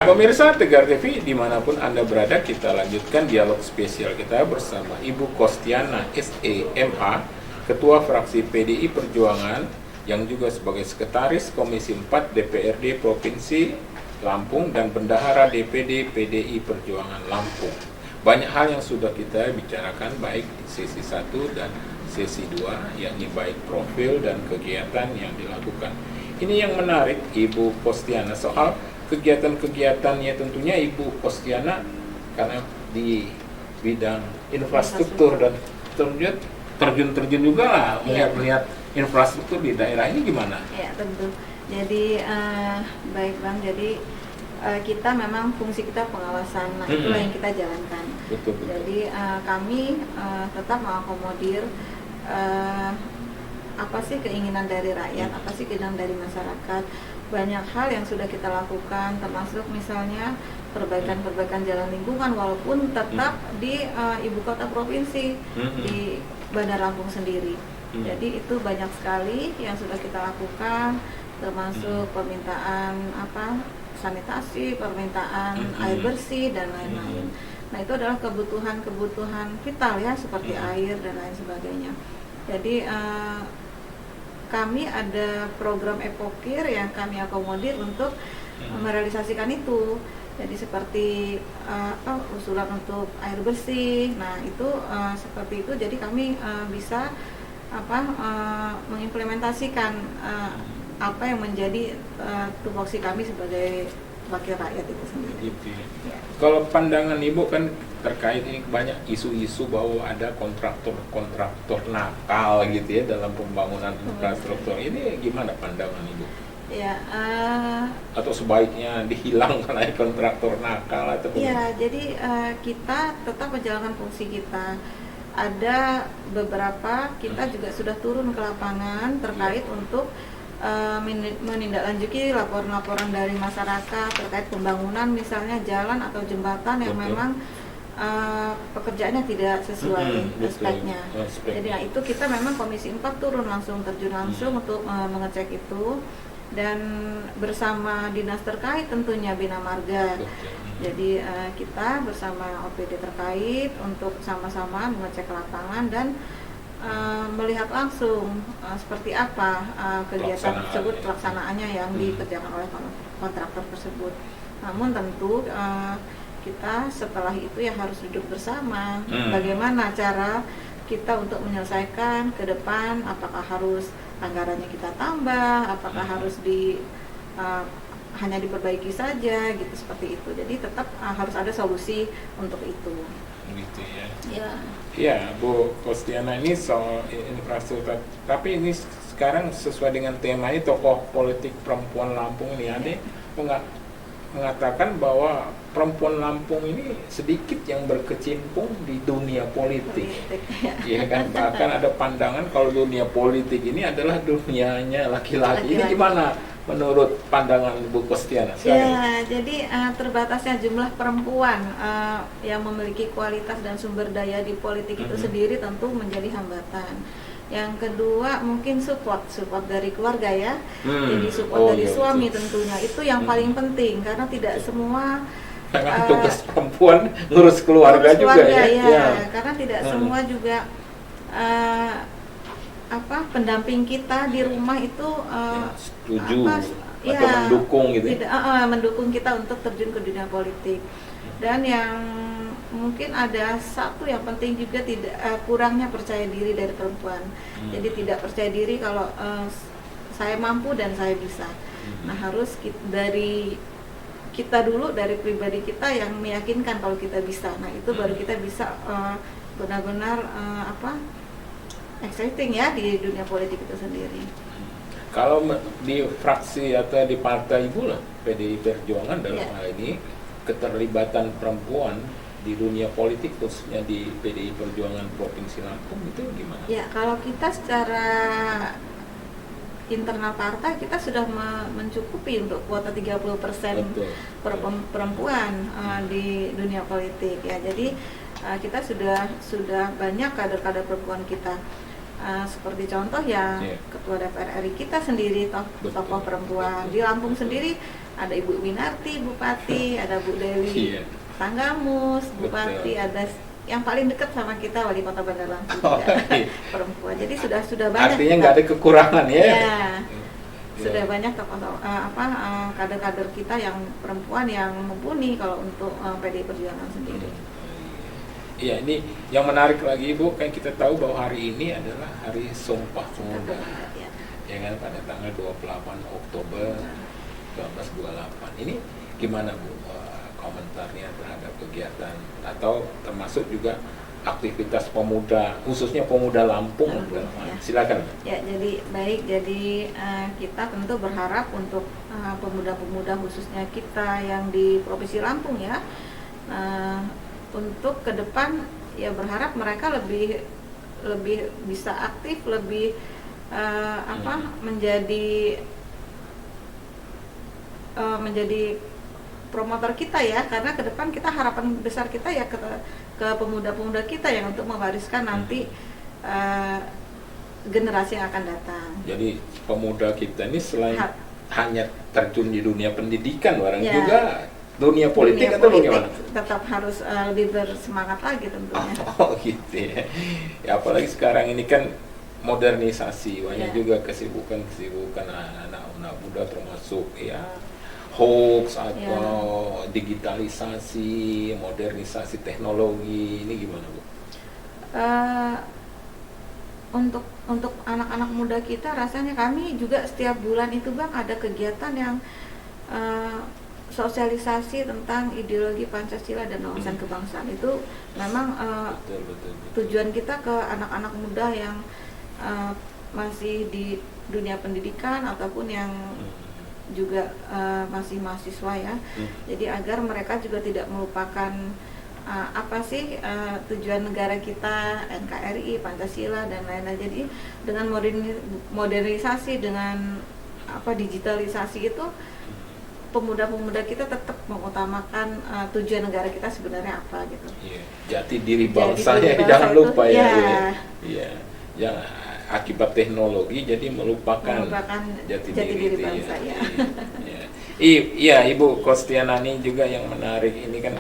Pemirsa Tegar TV, dimanapun Anda berada, kita lanjutkan dialog spesial kita bersama Ibu Kostiana SEMA, Ketua Fraksi PDI Perjuangan, yang juga sebagai Sekretaris Komisi 4 DPRD Provinsi Lampung dan Bendahara DPD PDI Perjuangan Lampung. Banyak hal yang sudah kita bicarakan baik di sesi 1 dan sesi 2, yakni baik profil dan kegiatan yang dilakukan. Ini yang menarik Ibu Kostiana soal kegiatan-kegiatannya. Tentunya Ibu Kostiana karena di bidang infrastruktur dan terjun juga lah melihat infrastruktur di daerah ini gimana? Ya tentu. Jadi baik Bang. Jadi kita memang fungsi kita pengawasan. Nah itulah yang kita jalankan. Betul. Jadi kami tetap mengakomodir apa sih keinginan dari rakyat, apa sih keinginan dari masyarakat. Banyak hal yang sudah kita lakukan, termasuk misalnya perbaikan jalan lingkungan, walaupun tetap di ibu kota provinsi, di Bandar Lampung sendiri. Jadi itu banyak sekali yang sudah kita lakukan, termasuk permintaan sanitasi, permintaan air bersih dan lain-lain. Nah itu adalah kebutuhan vital ya, seperti air dan lain sebagainya. Jadi kami ada program Epokir yang kami akomodir untuk merealisasikan itu. Jadi seperti usulan untuk air bersih. Nah itu seperti itu. Jadi kami bisa mengimplementasikan apa yang menjadi tupoksi kami sebagai wakil rakyat itu sendiri. Gitu ya. Kalau pandangan Ibu kan terkait ini banyak isu-isu bahwa ada kontraktor nakal gitu ya dalam pembangunan infrastruktur. Ini gimana pandangan Ibu? Ya. Atau sebaiknya dihilangkan aja kontraktor nakal atau? Ya, jadi kita tetap menjalankan fungsi kita. Ada beberapa kita juga sudah turun ke lapangan terkait untuk menindaklanjuti laporan-laporan dari masyarakat terkait pembangunan misalnya jalan atau jembatan yang memang pekerjaannya tidak sesuai speknya. Jadi itu kita memang Komisi 4 turun langsung, terjun langsung untuk mengecek itu, dan bersama dinas terkait tentunya Bina Marga. Jadi kita bersama OPD terkait untuk sama-sama mengecek lapangan dan melihat langsung seperti apa kegiatan tersebut, pelaksanaannya yang dikerjakan oleh kontraktor tersebut. Namun tentu kita setelah itu ya harus duduk bersama, bagaimana cara kita untuk menyelesaikan ke depan, apakah harus anggarannya kita tambah, apakah harus hanya diperbaiki saja gitu, seperti itu. Jadi tetap harus ada solusi untuk itu. Gitu ya. Ya. Ya, Bu Kostiana, ini soal infrastruktur. Tapi ini sekarang sesuai dengan temanya tokoh politik perempuan Lampung ini ada mengatakan bahwa perempuan Lampung ini sedikit yang berkecimpung di dunia politik. Ya kan, bahkan ada pandangan kalau dunia politik ini adalah dunianya laki-laki. Ini gimana menurut pandangan Bu Kostiana? Ya, jadi terbatasnya jumlah perempuan yang memiliki kualitas dan sumber daya di politik itu sendiri tentu menjadi hambatan. Yang kedua mungkin support dari keluarga ya. Jadi support dari suami tentunya itu yang paling penting, karena tidak semua tugas perempuan ngurus keluarga juga ya. Karena tidak semua juga pendamping kita di rumah itu setuju atau mendukung gitu. Mendukung kita untuk terjun ke dunia politik. Dan yang mungkin ada satu yang penting juga, tidak kurangnya percaya diri dari perempuan. Jadi tidak percaya diri kalau saya mampu dan saya bisa. Nah harus dari kita dulu, dari pribadi kita yang meyakinkan kalau kita bisa. Nah itu baru kita bisa benar-benar exciting ya di dunia politik itu sendiri. Kalau di fraksi atau di partai Ibu lah, PDI Perjuangan dalam hal ini, keterlibatan perempuan di dunia politik khususnya di PDI Perjuangan Provinsi Lampung itu gimana? Ya, kalau kita secara internal partai kita sudah mencukupi untuk kuota 30% perempuan di dunia politik ya. Jadi kita sudah banyak kader-kader perempuan kita. seperti contoh ya Ketua DPR RI kita sendiri tokoh perempuan. Di Lampung sendiri ada Ibu Winarti Bupati, ada Bu Dewi Tanggamus Bupati, ada yang paling dekat sama kita Wali Kota Bandar Lampung perempuan. Jadi sudah banyak. Artinya nggak ada kekurangan ya. Sudah banyak kader-kader kita yang perempuan yang mumpuni kalau untuk PDI Perjuangan sendiri. Iya, ini yang menarik lagi Ibu, kan kita tahu bahwa hari ini adalah Hari Sumpah Pemuda. Ya kan, pada tanggal 28 Oktober 1928. Ini gimana Bu komentarnya terhadap kegiatan atau termasuk juga aktivitas pemuda, khususnya pemuda Lampung? Silakan. Ya, jadi baik. Jadi kita tentu berharap untuk pemuda-pemuda khususnya kita yang di Provinsi Lampung ya, untuk ke depan ya berharap mereka lebih bisa aktif, lebih menjadi promotor kita ya, karena ke depan kita harapan besar kita ya ke pemuda-pemuda kita yang untuk mewariskan nanti generasi yang akan datang. Jadi pemuda kita ini selain hanya terjun di dunia pendidikan, juga dunia politik atau bagaimana? Tetap harus lebih bersemangat lagi tentunya. Gitu ya. Ya apalagi sekarang ini kan modernisasi, banyak juga kesibukan anak-anak muda termasuk ya hoax atau digitalisasi, modernisasi teknologi, ini gimana Bu? Untuk anak-anak muda kita rasanya kami juga setiap bulan itu Bang ada kegiatan yang sosialisasi tentang ideologi Pancasila dan wawasan kebangsaan. Itu memang betul. Tujuan kita ke anak-anak muda yang masih di dunia pendidikan ataupun yang juga masih mahasiswa ya. Jadi agar mereka juga tidak melupakan tujuan negara kita, NKRI, Pancasila dan lain-lain. Jadi dengan modernisasi, dengan digitalisasi itu pemuda-pemuda kita tetap mengutamakan tujuan negara kita sebenarnya apa gitu. Jati diri bangsa jangan lupa ya. Jangan akibat teknologi jadi melupakan jati diri bangsa ya. Iya Ibu Kostiana, ini juga yang menarik ini kan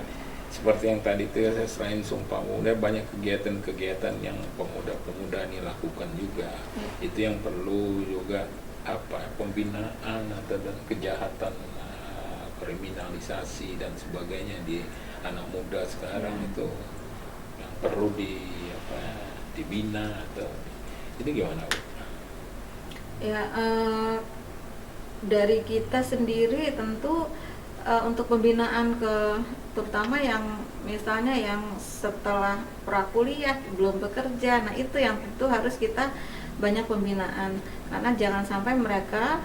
seperti yang tadi itu selain Sumpah Pemuda banyak kegiatan-kegiatan yang pemuda-pemuda ini lakukan juga. Itu yang perlu juga pembinaan atau kejahatan, kriminalisasi dan sebagainya di anak muda sekarang itu yang perlu dibina atau ini gimana Bu? Ya dari kita sendiri tentu untuk pembinaan terutama yang misalnya yang setelah prakuliah belum bekerja, nah itu yang tentu harus kita banyak pembinaan karena jangan sampai mereka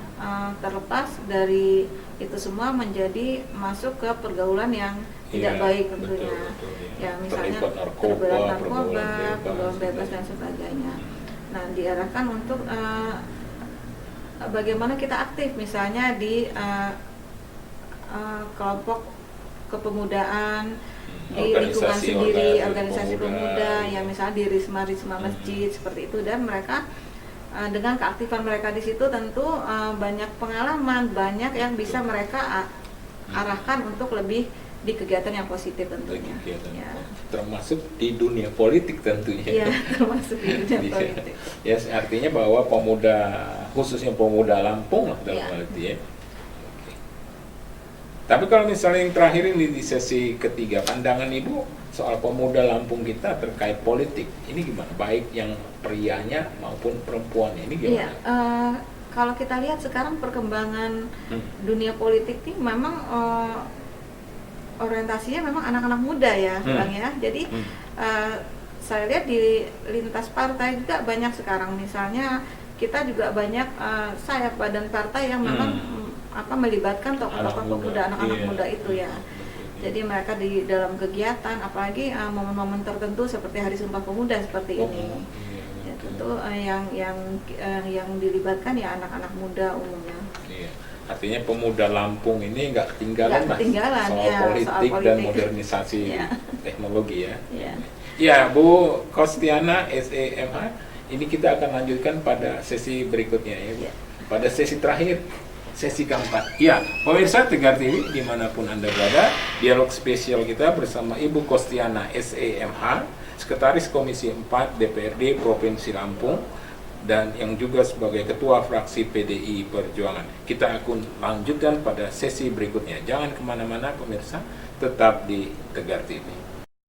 terlepas dari itu semua menjadi masuk ke pergaulan yang tidak baik tentunya. Betul, ya misalnya terlibat narkoba, pergaulan bebas dan sebagainya. Nah diarahkan untuk bagaimana kita aktif misalnya di kelompok kepemudaan di lingkungan sendiri, organisasi pemuda yang misalnya di risma masjid seperti itu, dan mereka dengan keaktifan mereka di situ tentu banyak pengalaman, banyak yang bisa mereka arahkan untuk lebih di kegiatan yang positif tentunya. Termasuk di dunia politik tentunya. Iya, termasuk di dunia politik. Ya, artinya bahwa pemuda, khususnya pemuda Lampung lah dalam hal itu ya. Tapi kalau misalnya yang terakhir ini di sesi ketiga, pandangan Ibu soal pemuda Lampung kita terkait politik, ini gimana? Baik yang prianya maupun perempuannya, ini gimana? Iya, kalau kita lihat sekarang perkembangan dunia politik ini memang orientasinya memang anak-anak muda ya, Bang ya. Jadi saya lihat di lintas partai juga banyak sekarang, misalnya kita juga banyak sayap badan partai yang memang melibatkan tokoh-tokoh pemuda, anak-anak muda itu ya. Jadi mereka di dalam kegiatan, apalagi momen-momen tertentu seperti Hari Sumpah Pemuda seperti ini. Ya, tentu yang dilibatkan ya anak-anak muda umumnya. Artinya pemuda Lampung ini nggak ketinggalan soal politik dan modernisasi teknologi ya. Ya Bu Kostiana, SEMH, Ini kita akan lanjutkan pada sesi berikutnya ya Pak. Pada sesi terakhir, sesi keempat. Ya, pemirsa Tegar TV dimanapun Anda berada, dialog spesial kita bersama Ibu Kostiana SEMH, Sekretaris Komisi 4 DPRD Provinsi Lampung, dan yang juga sebagai Ketua Fraksi PDI Perjuangan. Kita akan lanjutkan pada sesi berikutnya. Jangan kemana-mana pemirsa, tetap di Tegar TV.